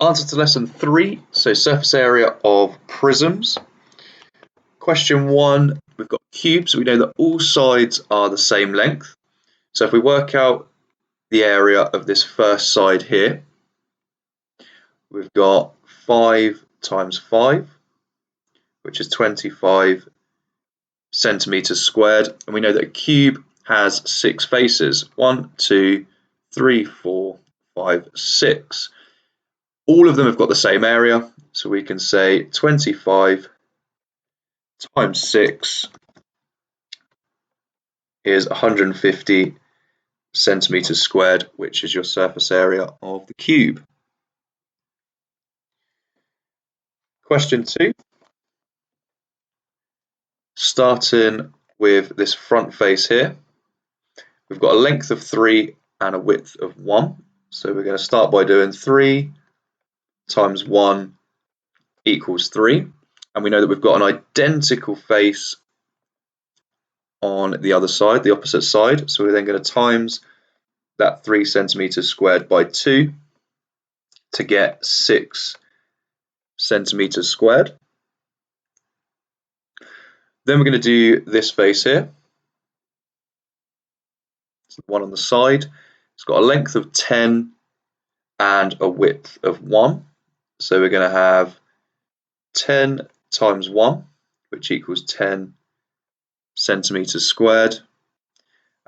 Answer to lesson 3, so surface area of prisms. Question 1, we've got cubes, so we know that all sides are the same length. So if we work out the area of this first side here, we've got 5 times 5, which is 25 centimeters squared, and we know that a cube has 6 faces. 1, 2, 3, 4, 5, 6. All of them have got the same area, so we can say 25 times 6 is 150 centimeters squared, which is your surface area of the cube. Question 2. Starting with this front face here, we've got a length of 3 and a width of 1. So we're going to start by doing 3 times 1 equals 3. And we know that we've got an identical face on the other side, the opposite side. So we're then going to times that 3 centimeters squared by 2 to get 6 centimeters squared. Then we're going to do this face here. It's the one on the side. It's got a length of 10 and a width of 1. So we're going to have 10 times 1, which equals 10 centimeters squared.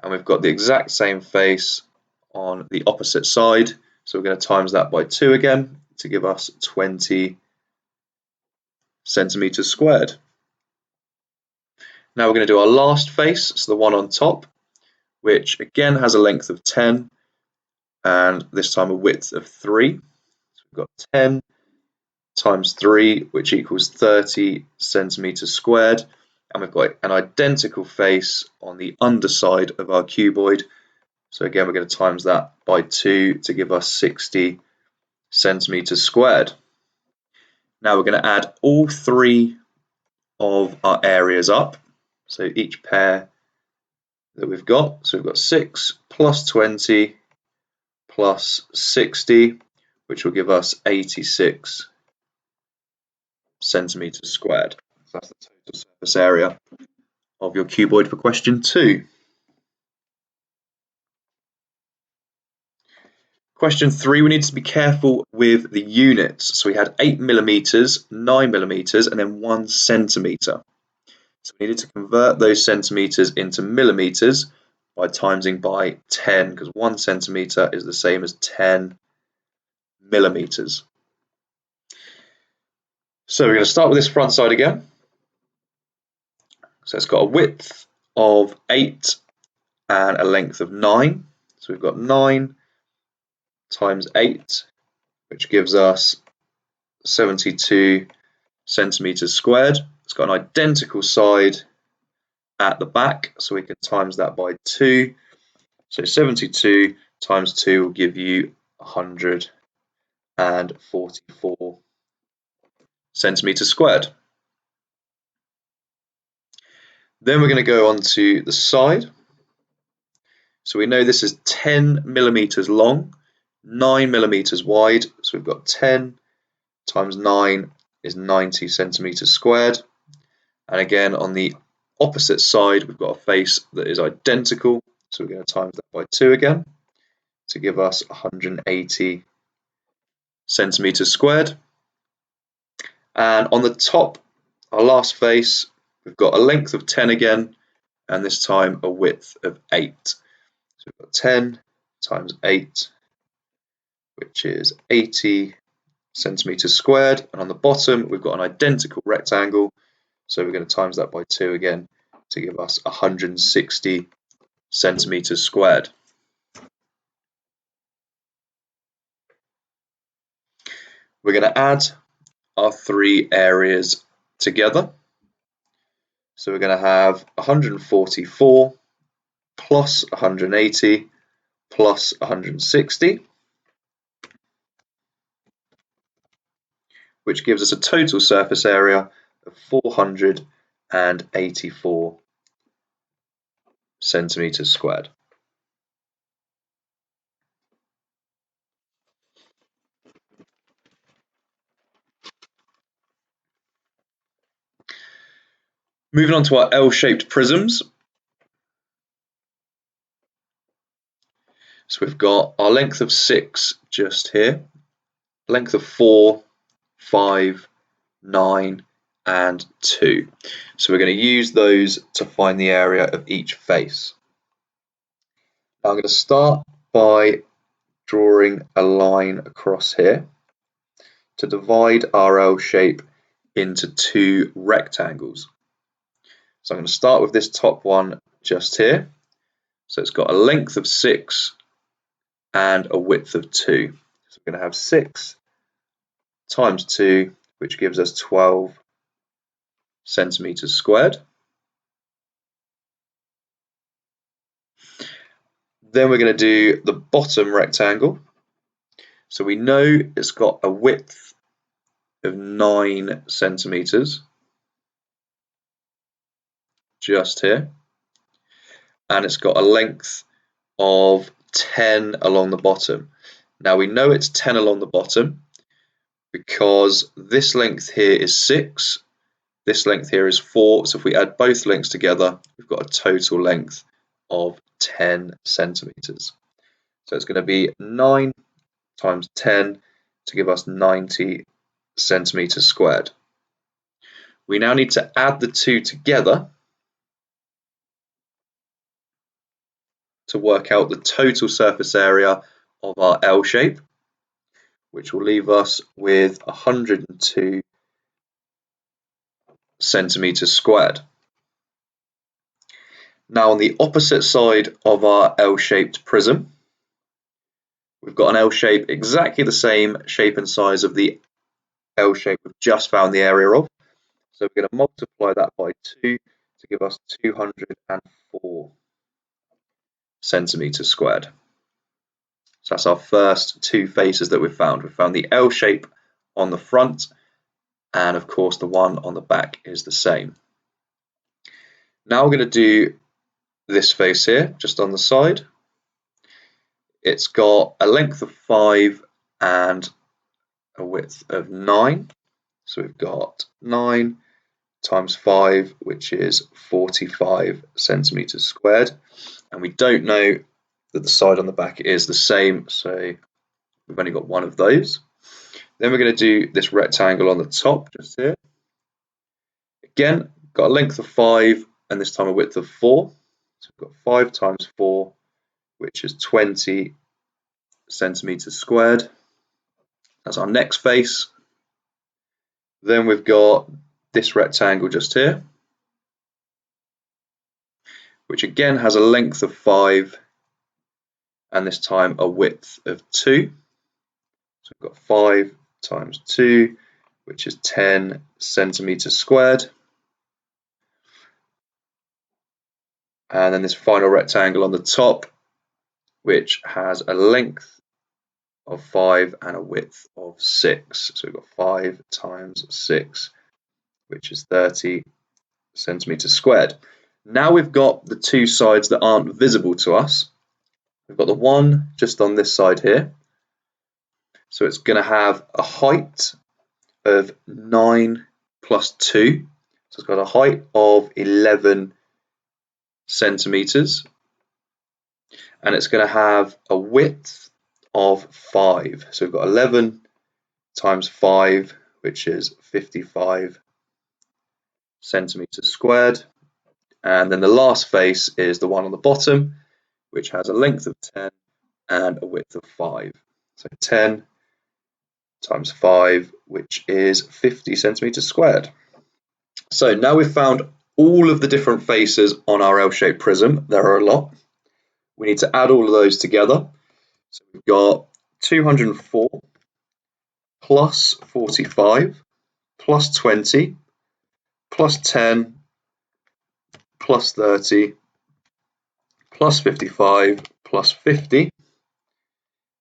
And we've got the exact same face on the opposite side. So we're going to times that by 2 again to give us 20 centimeters squared. Now we're going to do our last face, so the one on top, which again has a length of 10 and this time a width of 3. So we've got 10 times 3, which equals 30 centimeters squared. And we've got an identical face on the underside of our cuboid. So again, we're going to times that by 2 to give us 60 centimeters squared. Now we're going to add all 3 of our areas up. So each pair that we've got. So we've got 6 plus 20 plus 60, which will give us 86 centimeters squared. So that's the total surface area of your cuboid for question 2. Question 3, we need to be careful with the units. So we had 8 millimeters, 9 millimeters, and then 1 centimeter. So we needed to convert those centimeters into millimeters by timesing by 10, because 1 centimeter is the same as 10 millimeters. So we're going to start with this front side again. So it's got a width of 8 and a length of 9. So we've got 9 times 8, which gives us 72 centimeters squared. It's got an identical side at the back, so we can times that by 2. So 72 times 2 will give you 144 centimeters squared. Then we're going to go on to the side. So we know this is 10 millimeters long, 9 millimeters wide. So we've got 10 times 9 is 90 centimeters squared. And again, on the opposite side, we've got a face that is identical. So we're going to times that by 2 again to give us 180 centimeters squared. And on the top, our last face, we've got a length of 10 again, and this time a width of 8. So we've got 10 times 8, which is 80 centimeters squared. And on the bottom, we've got an identical rectangle. So we're going to times that by 2 again to give us 160 centimeters squared. We're going to add our 3 areas together. So we're going to have 144 plus 180 plus 160, which gives us a total surface area of 484 centimeters squared. Moving on to our L-shaped prisms. So we've got our length of 6 just here, length of 4, 5, 9, and 2. So we're going to use those to find the area of each face. Now I'm going to start by drawing a line across here to divide our L shape into 2 rectangles. So I'm going to start with this top one just here. So it's got a length of 6 and a width of 2. So we're going to have 6 times 2, which gives us 12 centimeters squared. Then we're going to do the bottom rectangle. So we know it's got a width of 9 centimeters just here, and it's got a length of 10 along the bottom. Now we know it's 10 along the bottom because this length here is 6, this length here is 4, so if we add both lengths together, we've got a total length of 10 centimeters. So it's going to be 9 times 10 to give us 90 centimeters squared. We now need to add the two together to work out the total surface area of our L shape, which will leave us with 102 centimeters squared. Now on the opposite side of our L-shaped prism, we've got an L shape exactly the same shape and size of the L shape we've just found the area of. So we're going to multiply that by 2 to give us 204 centimeters squared. So that's our first 2 faces that we've found. We've found the L shape on the front, and of course the one on the back is the same. Now we're going to do this face here, just on the side. It's got a length of 5 and a width of 9. So we've got 9 times 5, which is 45 centimeters squared. And we don't know that the side on the back is the same, so we've only got one of those. Then we're going to do this rectangle on the top, just here. Again, got a length of 5 and this time a width of 4. So we've got 5 times 4, which is 20 centimeters squared. That's our next face. Then we've got this rectangle just here, which again has a length of 5 and this time a width of 2. So we've got 5 times 2, which is 10 centimeters squared. And then this final rectangle on the top, which has a length of 5 and a width of 6. So we've got 5 times 6, which is 30 centimeters squared. Now we've got the 2 sides that aren't visible to us. We've got the one just on this side here. So it's going to have a height of 9 plus 2. So it's got a height of 11 centimeters. And it's going to have a width of 5. So we've got 11 times 5, which is 55 centimeters squared. And then the last face is the one on the bottom, which has a length of 10 and a width of 5. So 10 times 5, which is 50 centimeters squared. So now we've found all of the different faces on our L-shaped prism. There are a lot. We need to add all of those together. So we've got 204 plus 45 plus 20 plus 10 plus 30 plus 55 plus 50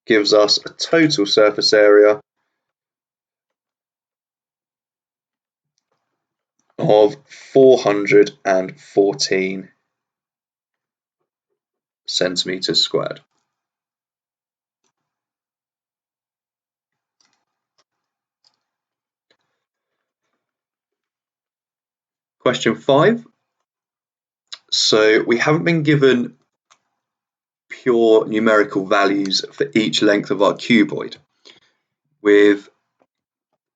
gives us a total surface area of 414 centimeters squared. Question 5. So we haven't been given pure numerical values for each length of our cuboid. We've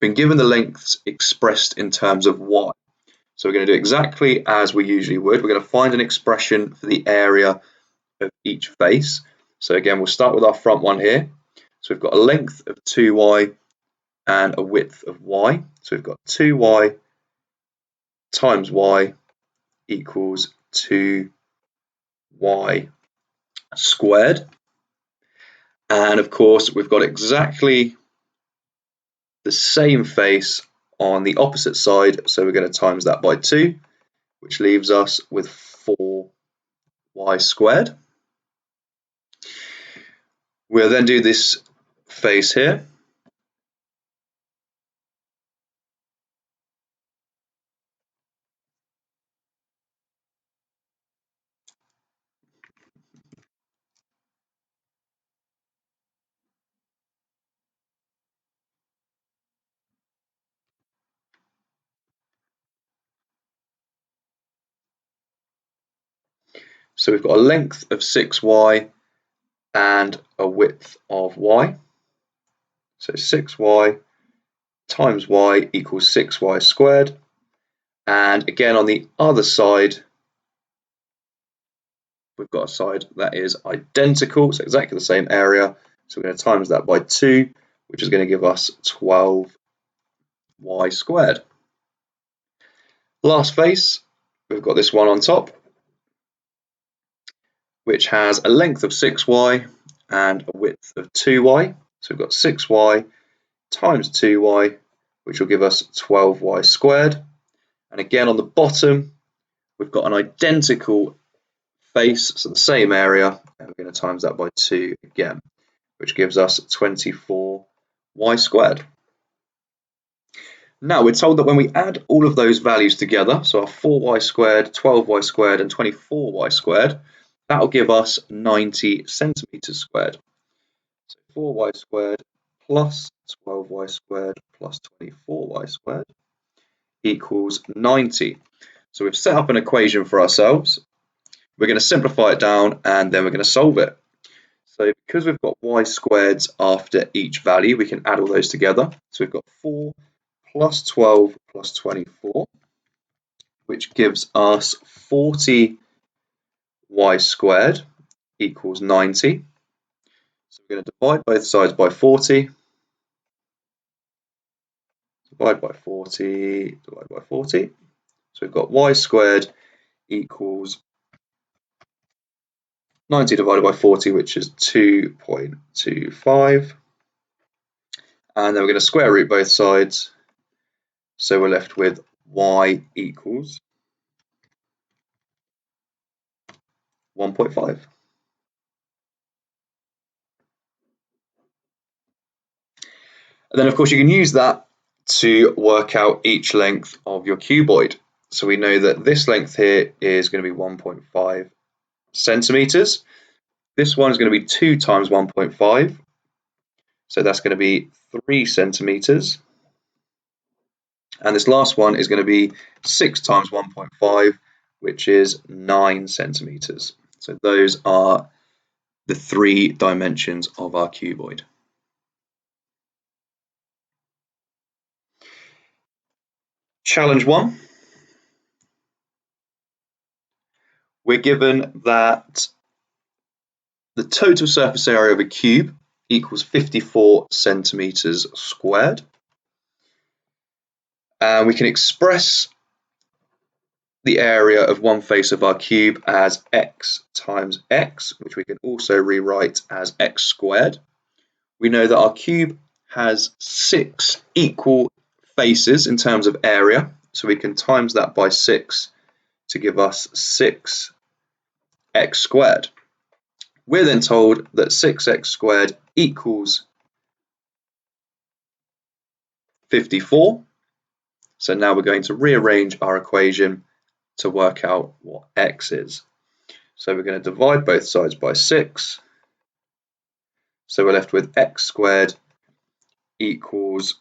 been given the lengths expressed in terms of y. So we're going to do exactly as we usually would. We're going to find an expression for the area of each face. So again, we'll start with our front one here. So we've got a length of 2y and a width of y. So we've got 2y times y equals 2y squared. And of course, we've got exactly the same face on the opposite side. So we're going to times that by 2, which leaves us with 4y squared. We'll then do this face here. So we've got a length of 6y and a width of y. So 6y times y equals 6y squared. And again, on the other side, we've got a side that is identical, so exactly the same area. So we're going to times that by 2, which is going to give us 12y squared. Last face, we've got this one on top, which has a length of 6y and a width of 2y. So we've got 6y times 2y, which will give us 12y squared. And again, on the bottom, we've got an identical face, so the same area, and we're going to times that by 2 again, which gives us 24y squared. Now we're told that when we add all of those values together, so our 4y squared, 12y squared, and 24y squared, that will give us 90 centimeters squared. So 4y squared plus 12y squared plus 24y squared equals 90. So we've set up an equation for ourselves. We're going to simplify it down and then we're going to solve it. So because we've got y squareds after each value, we can add all those together. So we've got 4 plus 12 plus 24, which gives us 40y squared equals 90. So we're going to divide both sides by 40. Divide by 40, divide by 40. So we've got y squared equals 90 divided by 40, which is 2.25. And then we're going to square root both sides. So we're left with y equals 1.5. And then, of course, you can use that to work out each length of your cuboid. So we know that this length here is going to be 1.5 centimeters. This one is going to be 2 times 1.5. So that's going to be 3 centimeters. And this last one is going to be 6 times 1.5, which is 9 centimeters. So those are the 3 dimensions of our cuboid. Challenge 1. We're given that the total surface area of a cube equals 54 centimeters squared. And we can express the area of one face of our cube as x times x, which we can also rewrite as x squared. We know that our cube has 6 equal faces in terms of area, so we can times that by 6 to give us 6x squared. We're then told that 6x squared equals 54. So now we're going to rearrange our equation to work out what x is. So we're going to divide both sides by 6. So we're left with x squared equals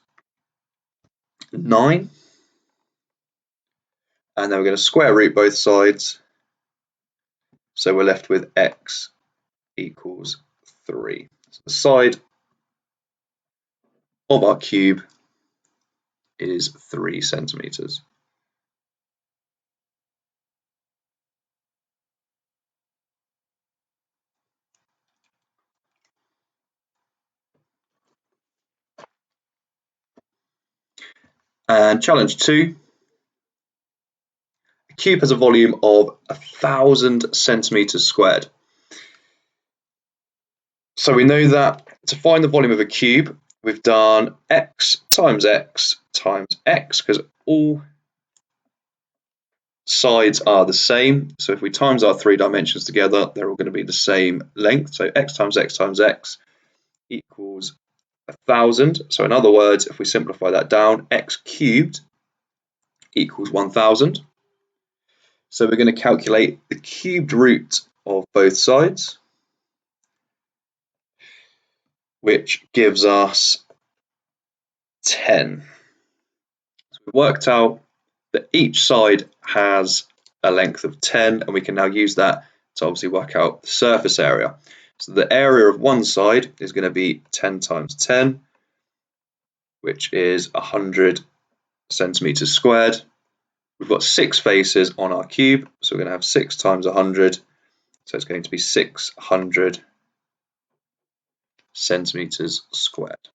9. and then we're going to square root both sides. So we're left with x equals 3. So the side of our cube is 3 centimeters. And challenge 2. A cube has a volume of 1,000 centimeters squared. So we know that to find the volume of a cube, we've done x times x times x, because all sides are the same. So if we times our 3 dimensions together, they're all going to be the same length. So x times x times x equals 1,000. So in other words, if we simplify that down, x cubed equals 1,000. So we're going to calculate the cubed root of both sides, which gives us 10. So we worked out that each side has a length of 10, and we can now use that to obviously work out the surface area. So the area of one side is going to be 10 times 10, which is 100 centimeters squared. We've got 6 faces on our cube, so we're going to have 6 times 100, so it's going to be 600 centimeters squared.